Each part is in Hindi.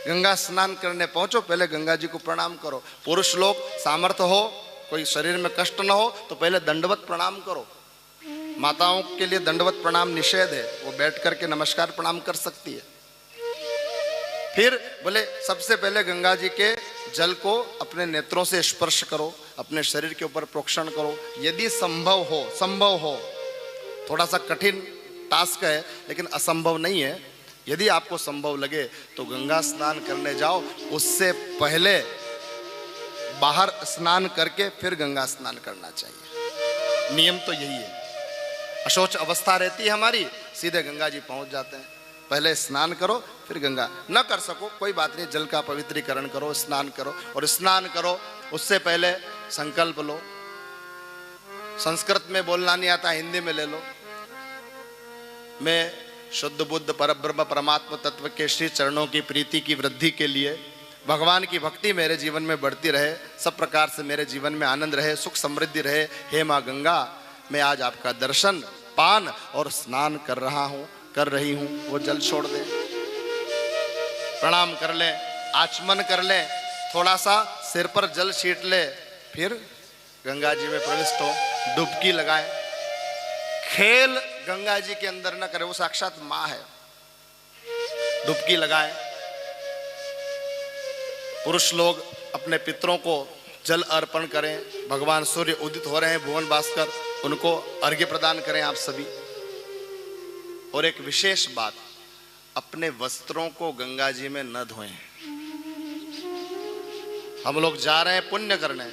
गंगा स्नान करने पहुंचो, पहले गंगा जी को प्रणाम करो। पुरुष लोग सामर्थ्य हो, कोई शरीर में कष्ट न हो तो पहले दंडवत प्रणाम करो। माताओं के लिए दंडवत प्रणाम निषेध है, वो बैठ करके नमस्कार प्रणाम कर सकती है। फिर बोले सबसे पहले गंगा जी के जल को अपने नेत्रों से स्पर्श करो, अपने शरीर के ऊपर प्रोक्षण करो, यदि संभव हो। थोड़ा सा कठिन टास्क है लेकिन असंभव नहीं है। यदि आपको संभव लगे तो गंगा स्नान करने जाओ, उससे पहले बाहर स्नान करके फिर गंगा स्नान करना चाहिए। नियम तो यही है। अशौच अवस्था रहती है हमारी, सीधे गंगा जी पहुंच जाते हैं। पहले स्नान करो फिर गंगा, न कर सको कोई बात नहीं, जल का पवित्रीकरण करो, स्नान करो। और स्नान करो उससे पहले संकल्प लो। संस्कृत में बोलना नहीं आता, हिंदी में ले लो। मैं शुद्ध बुद्ध परब्रह्म परमात्मा तत्व के श्री चरणों की प्रीति की वृद्धि के लिए, भगवान की भक्ति मेरे जीवन में बढ़ती रहे, सब प्रकार से मेरे जीवन में आनंद रहे, सुख समृद्धि रहे, हे माँ गंगा, मैं आज आपका दर्शन पान और स्नान कर रही हूँ। वो जल छोड़ दे, प्रणाम कर ले, आचमन कर ले, थोड़ा सा सिर पर जल छीट ले, फिर गंगा जी में प्रविष्ट हो, डुबकी लगाए। खेल गंगा जी के अंदर न करे, वो साक्षात माँ है। डुबकी लगाए। पुरुष लोग अपने पितरों को जल अर्पण करें। भगवान सूर्य उदित हो रहे हैं, भुवन भास्कर, उनको अर्घ्य प्रदान करें आप सभी। और एक विशेष बात, अपने वस्त्रों को गंगा जी में न धोएं। हम लोग जा रहे हैं पुण्य करने,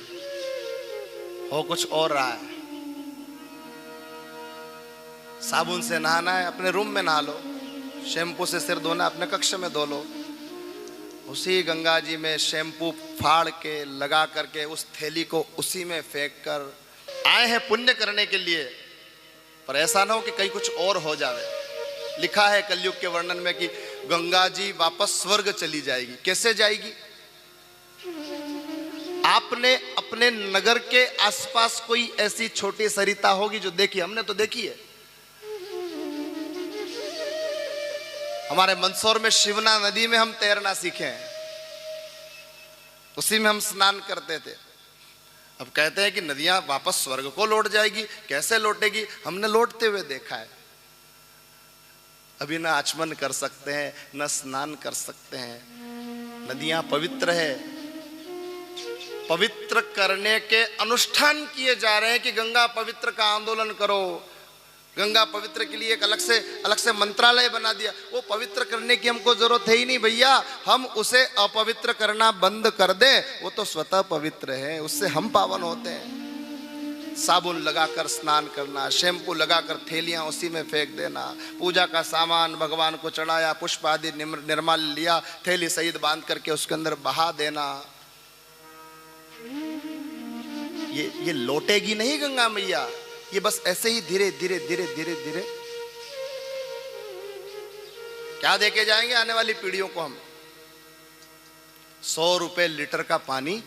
हो कुछ और रहा है। साबुन से नहाना है, अपने रूम में नहा लो। शैम्पू से सिर धोना, अपने कक्ष में धो लो। उसी गंगा जी में शैम्पू फाड़ के लगा करके उस थैली को उसी में फेंक कर आए हैं पुण्य करने के लिए। पर ऐसा ना हो कि कहीं कुछ और हो जाए। लिखा है कलयुग के वर्णन में कि गंगा जी वापस स्वर्ग चली जाएगी। कैसे जाएगी? आपने अपने नगर के आसपास कोई ऐसी छोटी सरिता होगी जो देखी? हमने तो देखी है। हमारे मंदसौर में शिवना नदी में हम तैरना सीखे हैं, उसी में हम स्नान करते थे। अब कहते हैं कि नदियां वापस स्वर्ग को लौट जाएगी। कैसे लौटेगी? हमने लौटते हुए देखा है। अभी न आचमन कर सकते हैं, न स्नान कर सकते हैं। नदियां पवित्र है, पवित्र करने के अनुष्ठान किए जा रहे हैं कि गंगा पवित्र का आंदोलन करो। गंगा पवित्र के लिए एक अलग से मंत्रालय बना दिया। वो पवित्र करने की हमको जरूरत है ही नहीं भैया। हम उसे अपवित्र करना बंद कर दें, वो तो स्वतः पवित्र है, उससे हम पावन होते हैं। साबुन लगाकर स्नान करना, शैम्पू लगाकर थैलियां उसी में फेंक देना, पूजा का सामान भगवान को चढ़ाया, पुष्प आदि निर्माल लिया, थैली सहित बांध करके उसके अंदर बहा देना। ये लौटेगी नहीं गंगा मैया। ये बस ऐसे ही धीरे धीरे धीरे धीरे धीरे क्या देके जाएंगे आने वाली पीढ़ियों को हम? 100 रुपए लीटर का पानी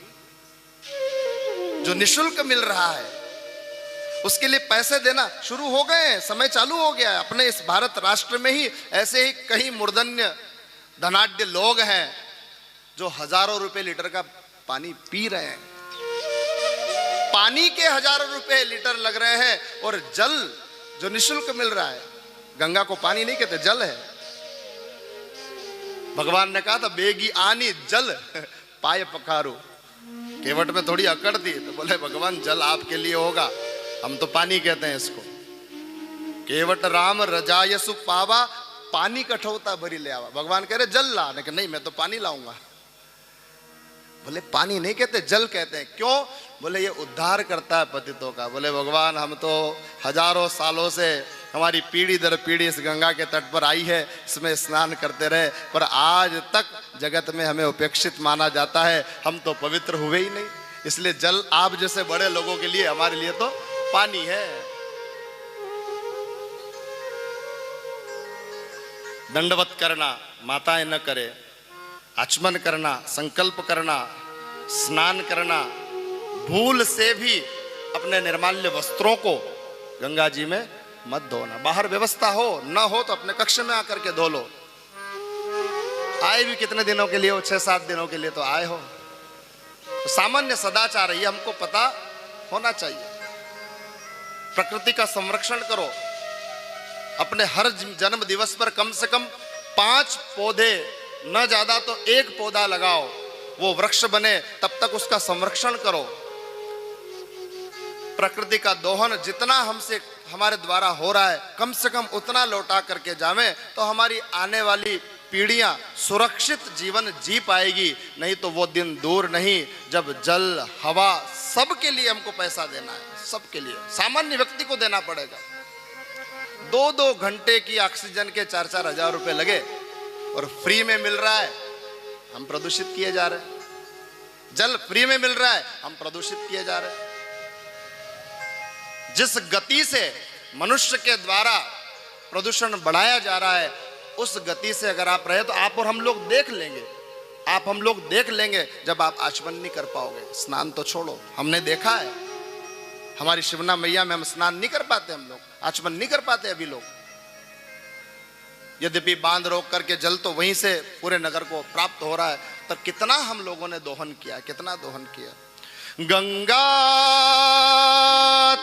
जो निशुल्क मिल रहा है, उसके लिए पैसे देना शुरू हो गए, समय चालू हो गया है। अपने इस भारत राष्ट्र में ही ऐसे ही कई मूर्धन्य धनाढ्य लोग हैं जो हजारों रुपए लीटर का पानी पी रहे हैं। पानी के हजारों रुपए लीटर लग रहे हैं और जल जो निशुल्क मिल रहा है। गंगा को पानी नहीं कहते, जल है। भगवान ने कहा था बेगी आनी जल पाए पखारू। केवट में थोड़ी अकड़ थी तो बोले भगवान जल आपके लिए होगा, हम तो पानी कहते हैं इसको। केवट राम रजायसु पावा, पानी कठौता भरी ले आवा। भगवान कह रहे जल ला, लेकिन नहीं मैं तो पानी लाऊंगा। बोले पानी नहीं कहते, जल कहते हैं। क्यों? बोले ये उद्धार करता है पतितों का। बोले भगवान हम तो हजारों सालों से, हमारी पीढ़ी दर पीढ़ी इस गंगा के तट पर आई है, इसमें स्नान करते रहे, पर आज तक जगत में हमें उपेक्षित माना जाता है। हम तो पवित्र हुए ही नहीं। इसलिए जल आप जैसे बड़े लोगों के लिए, हमारे लिए तो पानी है। दंडवत करना माताएं न करे, आचमन करना, संकल्प करना, स्नान करना, भूल से भी अपने निर्माल्य वस्त्रों को गंगा जी में मत धोना। बाहर व्यवस्था हो न हो तो अपने कक्ष में आकर के धो लो। आए भी कितने दिनों के लिए हो, 6-7 दिनों के लिए तो आए हो। तो सामान्य सदाचार ये हमको पता होना चाहिए। प्रकृति का संरक्षण करो। अपने हर जन्म दिवस पर कम से कम 5 पौधे, न ज्यादा तो 1 पौधा लगाओ, वो वृक्ष बने, तब तक उसका संरक्षण करो। प्रकृति का दोहन जितना हमसे हमारे द्वारा हो रहा है, कम से कम उतना लौटा करके जावें, तो हमारी आने वाली पीढ़ियां सुरक्षित जीवन जी पाएगी। नहीं तो वो दिन दूर नहीं जब जल, हवा, सबके लिए हमको पैसा देना है, सबके लिए, सामान्य व्यक्ति को देना पड़ेगा। 2-2 घंटे की ऑक्सीजन के 4-4 हजार रुपए लगे और फ्री में मिल रहा है, हम प्रदूषित किए जा रहे हैं। जल फ्री में मिल रहा है, हम प्रदूषित किए जा रहे हैं। जिस गति से मनुष्य के द्वारा प्रदूषण बढ़ाया जा रहा है, उस गति से अगर आप रहे तो आप और हम लोग देख लेंगे, आप हम लोग देख लेंगे जब आप आचमन नहीं कर पाओगे। स्नान तो छोड़ो, हमने देखा है हमारी शिवना मैया में हम स्नान नहीं कर पाते, हम लोग आचमन नहीं कर पाते अभी लोग। यद्यपि बांध रोक करके जल तो वहीं से पूरे नगर को प्राप्त हो रहा है, तो कितना हम लोगों ने दोहन किया, कितना दोहन किया। गंगा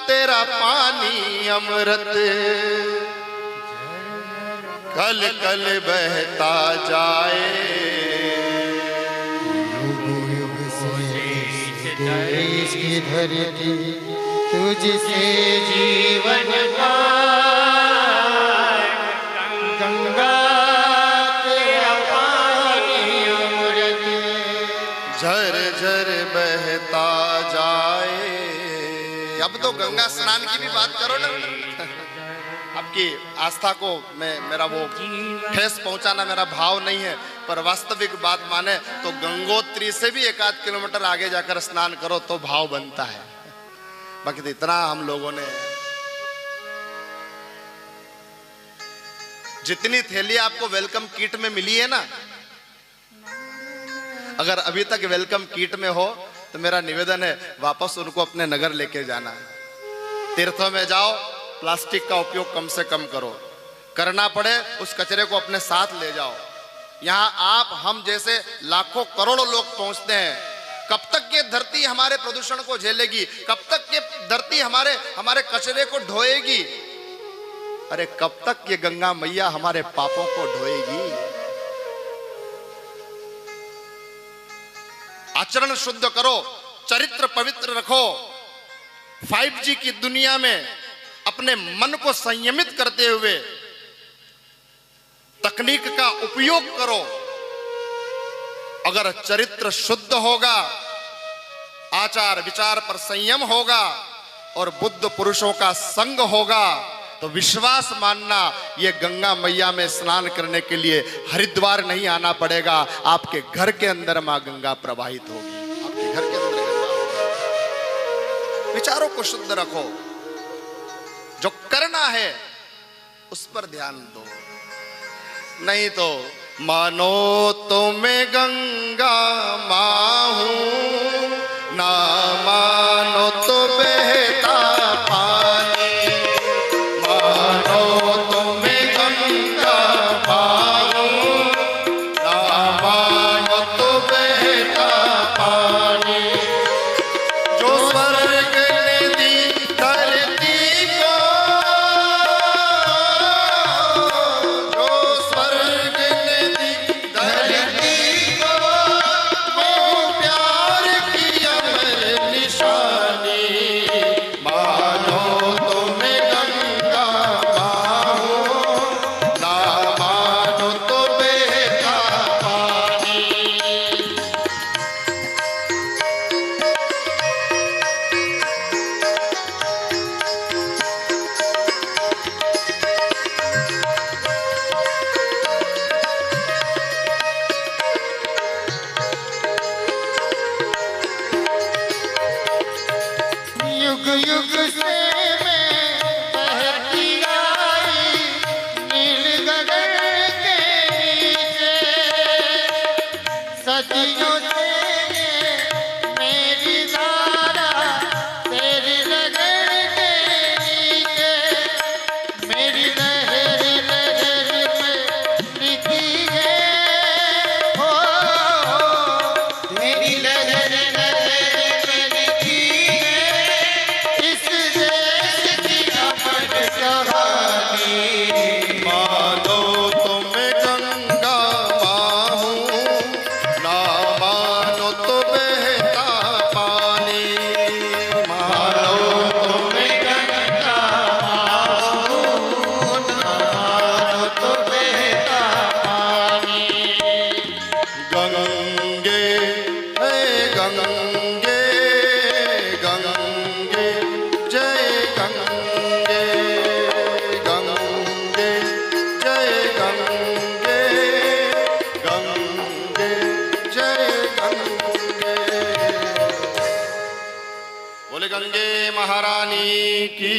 तेरा पानी अमृत कल कल बहता जाए, देश की धरती तुझसे जीवन गंगा तेरा पानी अमृत झर झर बहता जाए। अब तो गंगा स्नान की भी बात करो ना। आपकी आस्था को मेरा वो ठेस पहुंचाना मेरा भाव नहीं है, पर वास्तविक बात माने तो गंगोत्री से भी 1-8 किलोमीटर आगे जाकर स्नान करो तो भाव बनता है। बाकी तो इतना हम लोगों ने, जितनी थैली आपको वेलकम किट में मिली है ना, अगर अभी तक वेलकम किट में हो तो मेरा निवेदन है वापस उनको अपने नगर लेके जाना। तीर्थों में जाओ, प्लास्टिक का उपयोग कम से कम करो, करना पड़े उस कचरे को अपने साथ ले जाओ। यहाँ आप हम जैसे लाखों करोड़ों लोग पहुंचते हैं। कब तक ये धरती हमारे प्रदूषण को झेलेगी? कब तक ये धरती हमारे कचरे को ढोएगी? अरे कब तक ये गंगा मैया हमारे पापों को ढोएगी? आचरण शुद्ध करो, चरित्र पवित्र रखो। 5G की दुनिया में अपने मन को संयमित करते हुए तकनीक का उपयोग करो। अगर चरित्र शुद्ध होगा, आचार विचार पर संयम होगा और बुद्ध पुरुषों का संग होगा, तो विश्वास मानना ये गंगा मैया में स्नान करने के लिए हरिद्वार नहीं आना पड़ेगा। आपके घर के अंदर मां गंगा प्रवाहित होगी। आपके घर के अंदर विचारों को शुद्ध रखो, जो करना है उस पर ध्यान दो। नहीं तो मानो तो मैं गंगा मां हूं, ना मानो तो बहता पानी, मानो तो मैं गंगा मां हूं, ना मानो तो बहता पानी। जो स्वर्ग ने दी धरती को, जो स्वर्ग ने दी धरती को, वो प्यार की अमर निशानी। मानो तो मैं गंगा मां हूं, ना मानो तो बहता पानी। युग युग से मैं बहती आई नील गगन के नीचे, सदियों से मेरी धारा तेरी लगन के नीचे, मेरी लहर लहर में लिखी है गंगे हे गंगे गंगे जय गंगे गंगे जय गंगे गंगे जय गंगे। बोले गंगे महारानी की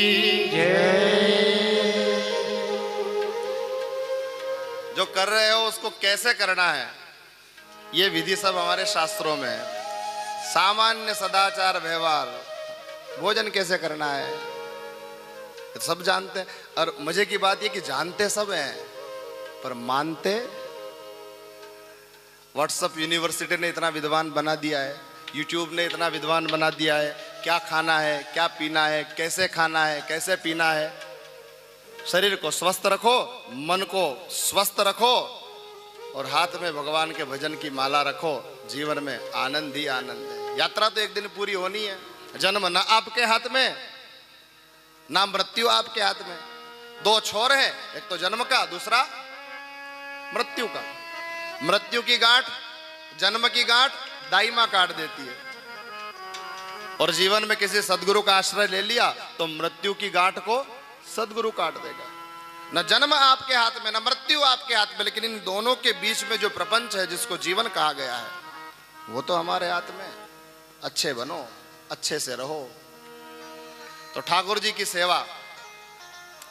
जो कर रहे हो उसको कैसे करना है, ये विधि सब हमारे शास्त्रों में है। सामान्य सदाचार व्यवहार, भोजन कैसे करना है तो सब जानते हैं। और मजे की बात ये कि जानते सब हैं पर मानते। व्हाट्सएप यूनिवर्सिटी ने इतना विद्वान बना दिया है, यूट्यूब ने इतना विद्वान बना दिया है, क्या खाना है, क्या पीना है, कैसे खाना है, कैसे पीना है। शरीर को स्वस्थ रखो, मन को स्वस्थ रखो और हाथ में भगवान के भजन की माला रखो। जीवन में आनंद ही आनंद है। यात्रा तो एक दिन पूरी होनी है। जन्म ना आपके हाथ में, ना मृत्यु आपके हाथ में। दो छोर है, एक तो जन्म का, दूसरा मृत्यु का। मृत्यु की गांठ, जन्म की गांठ दाई मां काट देती है। और जीवन में किसी सदगुरु का आश्रय ले लिया तो मृत्यु की गांठ को सदगुरु काट देगा। न जन्म आपके हाथ में, न मृत्यु आपके हाथ में, लेकिन इन दोनों के बीच में जो प्रपंच है जिसको जीवन कहा गया है वो तो हमारे हाथ में। अच्छे बनो, अच्छे से रहो। तो ठाकुर जी की सेवा,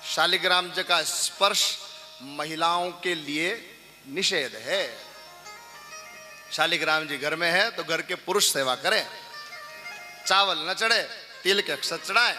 शालिग्राम जी का स्पर्श महिलाओं के लिए निषेध है। शालिग्राम जी घर में है तो घर के पुरुष सेवा करें। चावल न चढ़े, तिल के अक्षत चढ़ाएं।